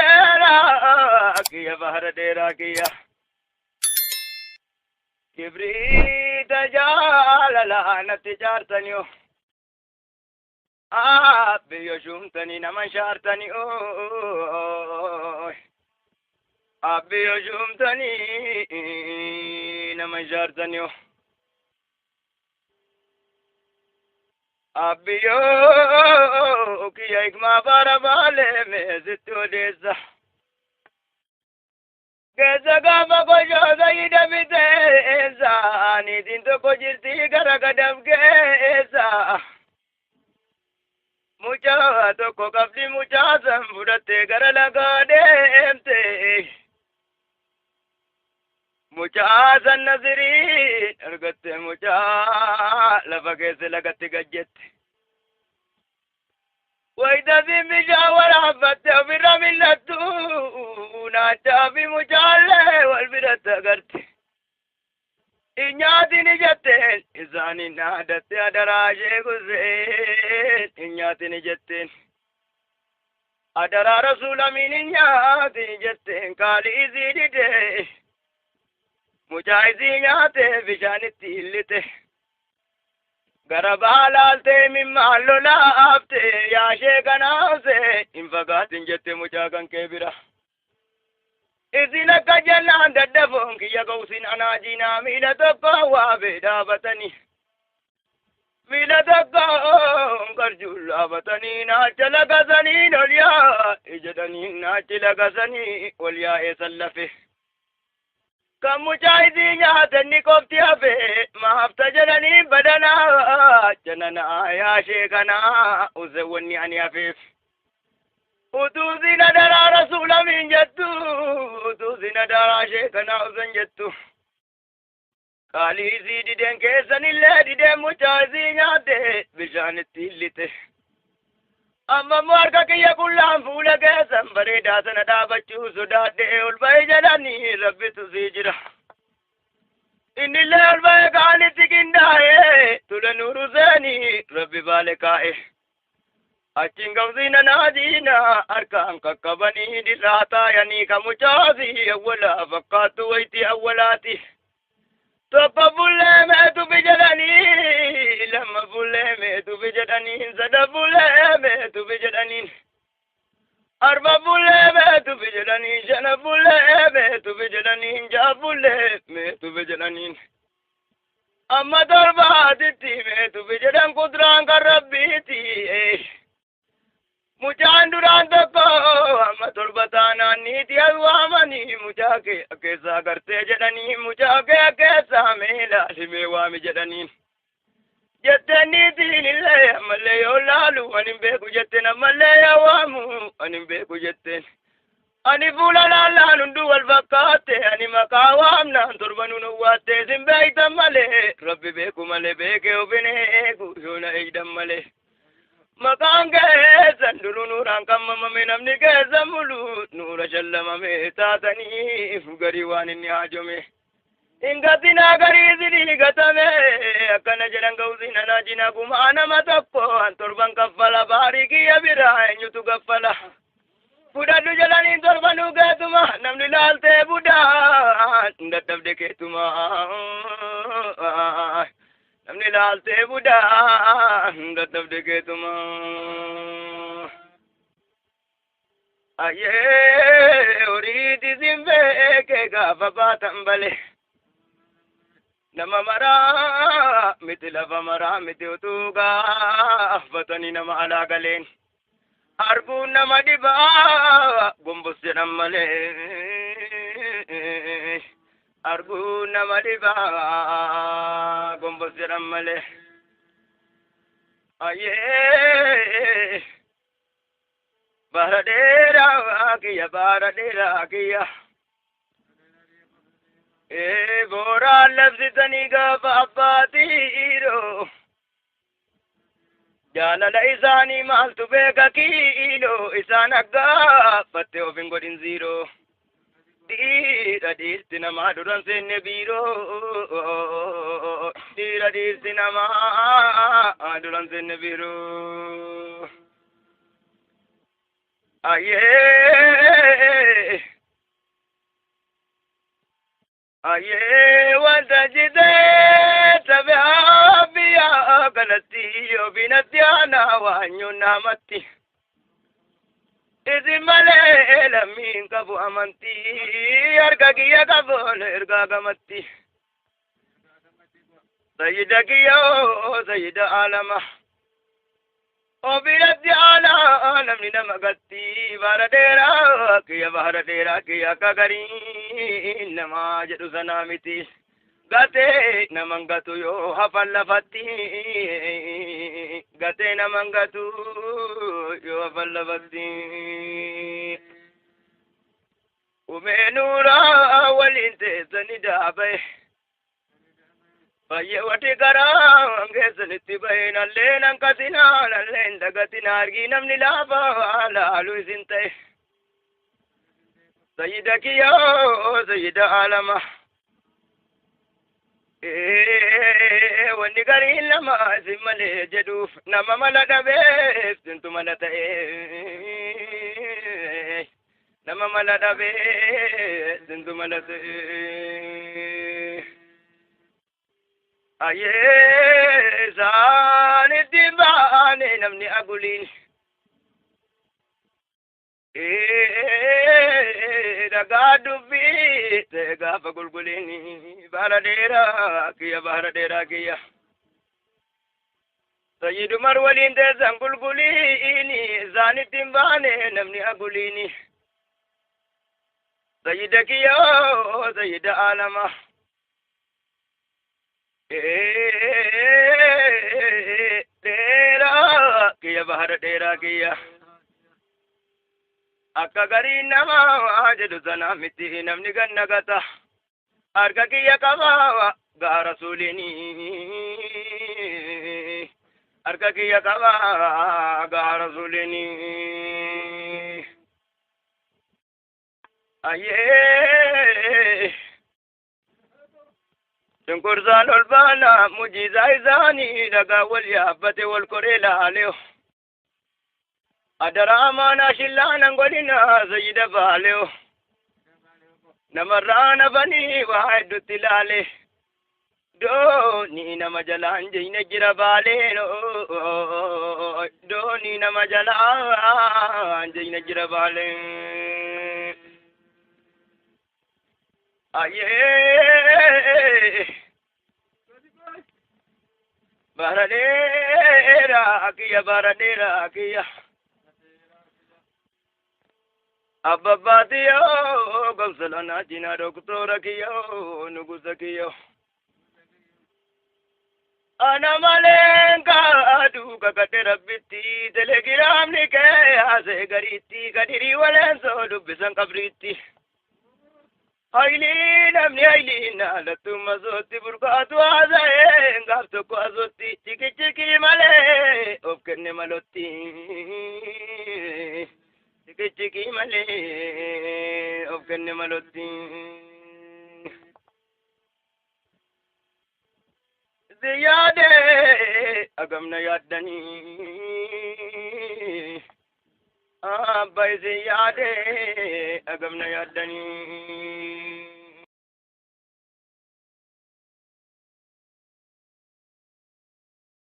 Baradera kiya baradera kiya kibrita jalala natijartanyo abbiyo shumtani namashartani abbiyo shumtani namashartani abbiyo kiya ikma barabale mezitto desa Kesa gama ko joga ida bitesa ani dinto ko jirti garagadam kesa mucha to ko kapli mucha sambudate garalaga demte mucha san naziri argatte mucha lafage se lagatti gajjette وإذا في مجاورة فتح في رملة ناتا في مجالة والبرة قرت إنياتي نجتين إذاني نادت أدراشي قزين إنياتي نجتين أدرا رسول أمين إنياتي نجتين قالي إزيدي دي مجايزي نياتي بشان التيلتي Garabalalte mimmallo laafte yaashee kanaase hin fagaatin jette mucaa kan kee bira. Isin akka jennaan daddafoon kiyya ga'usin anaajinaa miila tokko waabee dhaabatanii. Miila tokko qarjuun dhaabatanii naacha lagasanii ol yaa'e jedhanii naachi lagasanii ol yaa'ee sallafe. Kan mucaa isii nyaatanni qofti hafe maafta jedhanii badanaa jananaa yaashee kanaa usewwanni ani hafeef. Utuu zina daraa rasuulamiin jettu utuu zina daraa ishee kanaa usan jettu. Qaalii isii dideen keessanillee dideen mucaa isii nyaatte bishaanitti hillite. Amma marga kiyya kullaan fuula keessan bareedaa sana dhaabachuu sodaadhee ol ba'e jedhanii rabbitu sii jira. Innillee ol ba'e kaanitti qindaa'ee tula nuuru seenii rabbi baale kaa'e. Achiin gawsiina naadiina harkaan qaqqabanii dirraa taayanii ka mucaasii awwalaa fakkaattu wayti awwalaati. Tokko bullee meetufi jedhanii lama bullee meetufi jedhanii sada bullee meetufi jedhanii arba bullee meetufi jedhanii shana bullee meetufi jedhanii ja'a bullee meetufi jedhanii amma torbaatitti meetufi jedhan kuduraan kan rabbiiti. Mucaan duraan tokko amma torba taanaan niiti waamanii mucaa kee keessaa gartee jedhanii mucaa kee keessaa meelaalimee waami jedhaniin. Jetteen niitiin illee ammallee yoo laalu ani hin beeku jetteen ammallee yoo waamu ani hin beeku jetteen. Ani fuula laallaan hunduu wal fakkaatte ani maqaa waamnaan torba nun owwaatte sin beeytan malee rabbi beeku malee beekee ofin eegu yoona eeydan malee. Maqaan keessan duruu nuuraan qammamame namni keessan mulu nuura shallamame taataniif garii waan inni haajome. Ingatinaa garii sidii gatame akkana jedhan ga'uusin anaajina gumaa nama tokko an torban kaffala baarii kiyya biraa eenyutu gaffala. Fudhadhu jedhaniin torbanuu keetuma namni laaltee budaan dadhabde keetuma. Namni laaltee budaan dadhabde keetuma. Ayyee horiiti sin beeke gaafa baatan bale. Nama maraa miti lafa maraa miti utuu gaafatanii nama alaa galeen. Arguun nama dhibaa gombos jedhan malee. Arguun nama dhibaa gombos jedhan malee. Ayyee bara dheeraa kiyya bara dheeraa kiyya. Booraan labsitanii gaafa abbaatiiroo. Jaalala isaanii maaltu beeka kiiloo isaan aggaafatte of hin godhin ziiroo. Dhiira dhiirti namaa duran seenne biiroo. Dhiira dhiirti namaa duran seenne biiroo. aye wanta jide tabe biya galati yo binatiana wanyu namati izi male lamin kabu amanti arga giya kabu erga gamati sayyida giya sayyida alama obinatiana namni namagati baradera kiya kagari nama jedhu sanamiti gate namangatu yo hafallafatti gate namangatu yo hafallafatti umenura walinte sanidabe Baye wati gara ngesanitti bayna lenan katina len dagatina argi namni lava lalu sinte sayyida kiya sayyida alama wani gari lama simale jedu nama maladabe sintu malatae nama maladabe sintu malatae aye zani dibane namni agulin daga dubbi te gafa gulgulini baradera kiya sayyidu marwalin te zangulgulini zani timbane namni agulini sayyida kiya sayyida alama dera kiya bahar dera kiya akka gari nama jedhu sanamiti namni gannagata arga kiya kaba ga rasulini arga kiya kaba ga rasulini aye Tunkurzan olbana mujiza izani daga wal yabbate wal korela aleo adarama na shillana ngolina sayyida baleo namarana bani wahid tilale do ni na majalan jine gira bale no do ni na majalan jine gira bale aye baradera kiya abbabatiyo gomsalana jina doktora kiyo nugusa kiyo ana malenka adu kakate rabbiti telegram ni ke ase gariti kadiri walenso dubbisan kabriti Aili namni aili na latuma zoti burkatu azae ngafto ko azoti chiki chiki male ofkenne maloti chiki chiki male ofkenne maloti ziyade agamna yaddani Abba ziyade agamna yaddani